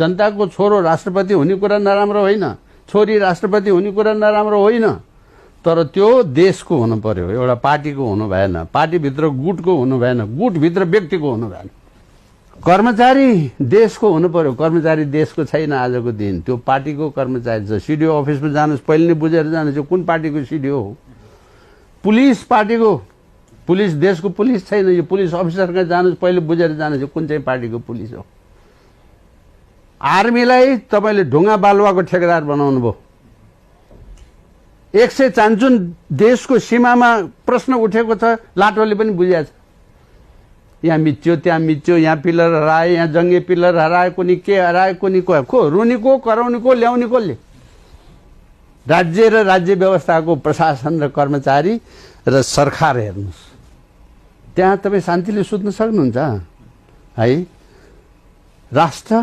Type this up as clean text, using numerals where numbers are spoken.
जनताको छोरो राष्ट्रपति हुने कुरा नराम्रो होइन, छोरी राष्ट्रपति हुने कुरा नराम्रो होइन, तर त्यो देशको हुनु पर्यो, एउटा पार्टीको हुनु भएन, पार्टीभित्र गुटको हुनु भएन, गुटभित्र व्यक्तिको हुनु भएन। कर्मचारी देशको हुनु पर्यो, कर्मचारी देशको छैन आजको दिन, त्यो पार्टीको कर्मचारी छ। सिडिओ अफिसमा जानुहोस्, पहिले नै बुझेर जानुहोस् कुन पार्टीको सिडिओ हो। पुलिस पार्टीको, पुलिस देशको पुलिस छैन, यो पुलिस अफिसरका जानुहोस्, पहिले बुझेर जानुहोस् कुन चाहिँ पार्टीको पुलिस हो। आर्मीलाई तपाईले ढुङ्गा बालुवाको ठेकेदार बनाउनु भयो। 154 देशको सीमामा प्रश्न उठेको छ, लाटोले पनि बुझेको छ। यहाँ मिच्यो, त्यहाँ मिच्यो, यहाँ पिलर हराए, यहाँ जङ्गे पिलर हराए, कुनै के हराए, कुनै को रुनी को, कराउने को, ल्याउने कोले? राज्य र राज्य व्यवस्थाको प्रशासन र कर्मचारी र सरकार हेर्नुहोस्, त्यहाँ तपाईँ शान्तिले सुत्न सक्नुहुन्छ है? राष्ट्र